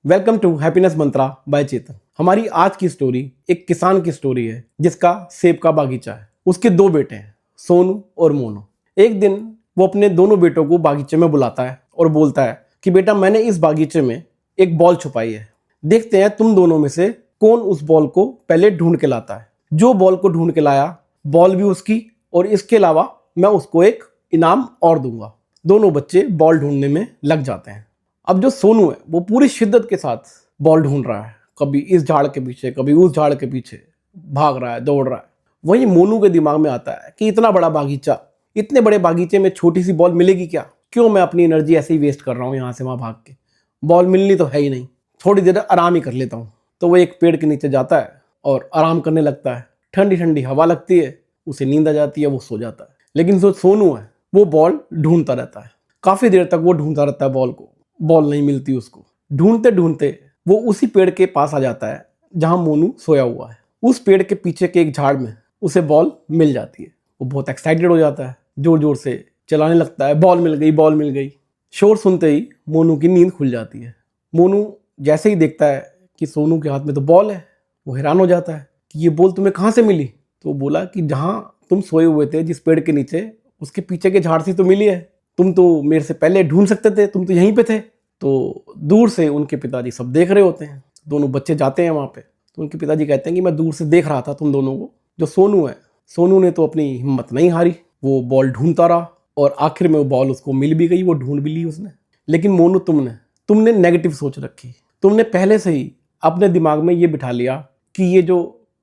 Welcome to happiness mantra by Chetan. हमारी आज की स्टोरी एक किसान की स्टोरी है जिसका सेब का बागीचा है। उसके दो बेटे हैं, सोनू और मोनू। एक दिन वो अपने दोनों बेटों को बागीचे में बुलाता है और बोलता है कि बेटा, मैंने इस बागीचे में एक बॉल छुपाई है। देखते हैं तुम दोनों में से कौन उस बॉल को पहले ढूंढ के लाता है। जो बॉल को ढूंढ के लाया, बॉल भी उसकी, और इसके अलावा मैं उसको एक इनाम और दूंगा। दोनों बच्चे बॉल ढूंढने में लग जाते हैं। अब जो सोनू है वो पूरी शिद्दत के साथ बॉल ढूंढ रहा है, कभी इस झाड़ के पीछे कभी उस झाड़ के पीछे भाग रहा है, दौड़ रहा है। वहीं मोनू के दिमाग में आता है कि इतना बड़ा बागीचा, इतने बड़े बागीचे में छोटी सी बॉल मिलेगी क्या? क्यों मैं अपनी एनर्जी ऐसे ही वेस्ट कर रहा हूँ यहाँ से वहाँ भाग के? बॉल मिलनी तो है ही नहीं, थोड़ी देर आराम ही कर लेता हूँ। तो वो एक पेड़ के नीचे जाता है और आराम करने लगता है। ठंडी ठंडी हवा लगती है, उसे नींद आ जाती है, वो सो जाता है। लेकिन जो सोनू है वो बॉल ढूंढता रहता है। काफी देर तक वो ढूंढता रहता है बॉल को, बॉल नहीं मिलती उसको। ढूंढते ढूंढते वो उसी पेड़ के पास आ जाता है जहां मोनू सोया हुआ है। उस पेड़ के पीछे के एक झाड़ में उसे बॉल मिल जाती है। वो बहुत एक्साइटेड हो जाता है, जोर जोर से चलाने लगता है, बॉल मिल गई, बॉल मिल गई। शोर सुनते ही मोनू की नींद खुल जाती है। मोनू जैसे ही देखता है कि सोनू के हाथ में तो बॉल है, वो हैरान हो जाता है कि ये बॉल तुम्हें कहाँ से मिली? तो वो बोला कि जहाँ तुम सोए हुए थे जिस पेड़ के नीचे, उसके पीछे के झाड़ से तो मिली है। तुम तो मेरे से पहले ढूंढ सकते थे, तुम तो यहीं पे थे। तो दूर से उनके पिताजी सब देख रहे होते हैं। दोनों बच्चे जाते हैं वहाँ पे, तो उनके पिताजी कहते हैं कि मैं दूर से देख रहा था तुम दोनों को। जो सोनू है, सोनू ने तो अपनी हिम्मत नहीं हारी, वो बॉल ढूंढता रहा और आखिर में वो बॉल उसको मिल भी गई, वो ढूंढ भी ली उसने। लेकिन मोनू, तुमने नेगेटिव सोच रखी। तुमने पहले से ही अपने दिमाग में ये बिठा लिया कि ये जो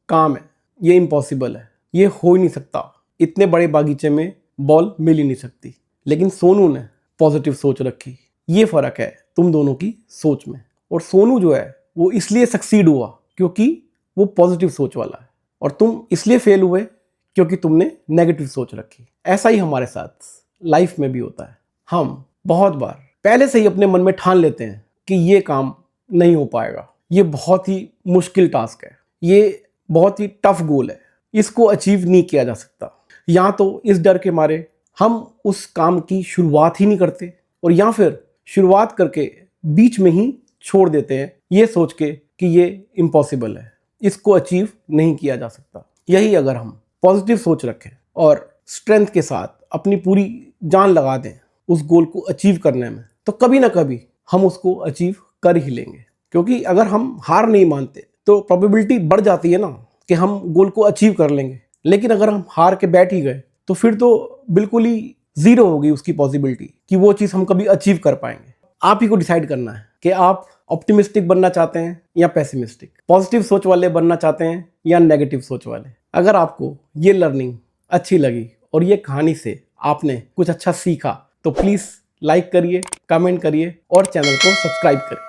काम है ये इम्पॉसिबल है, ये हो ही नहीं सकता, इतने बड़े बागीचे में बॉल मिल ही नहीं सकती। लेकिन सोनू ने पॉजिटिव सोच रखी। ये फर्क है तुम दोनों की सोच में। और सोनू जो है वो इसलिए सक्सीड हुआ क्योंकि वो पॉजिटिव सोच वाला है, और तुम इसलिए फेल हुए क्योंकि तुमने नेगेटिव सोच रखी। ऐसा ही हमारे साथ लाइफ में भी होता है। हम बहुत बार पहले से ही अपने मन में ठान लेते हैं कि ये काम नहीं हो पाएगा, ये बहुत ही मुश्किल टास्क है, ये बहुत ही टफ गोल है, इसको अचीव नहीं किया जा सकता। या तो इस डर के मारे हम उस काम की शुरुआत ही नहीं करते, और या फिर शुरुआत करके बीच में ही छोड़ देते हैं ये सोच के कि ये इम्पॉसिबल है, इसको अचीव नहीं किया जा सकता। यही अगर हम पॉजिटिव सोच रखें और स्ट्रेंथ के साथ अपनी पूरी जान लगा दें उस गोल को अचीव करने में, तो कभी ना कभी हम उसको अचीव कर ही लेंगे। क्योंकि अगर हम हार नहीं मानते तो प्रोबेबिलिटी बढ़ जाती है ना कि हम गोल को अचीव कर लेंगे। लेकिन अगर हम हार के बैठ ही गए तो फिर तो बिल्कुल ही जीरो होगी उसकी पॉसिबिलिटी कि वो चीज़ हम कभी अचीव कर पाएंगे। आप ही को डिसाइड करना है कि आप ऑप्टिमिस्टिक बनना चाहते हैं या पेसिमिस्टिक, पॉजिटिव सोच वाले बनना चाहते हैं या नेगेटिव सोच वाले। अगर आपको ये लर्निंग अच्छी लगी और ये कहानी से आपने कुछ अच्छा सीखा तो प्लीज़ लाइक करिए, कमेंट करिए और चैनल को सब्सक्राइब करिए।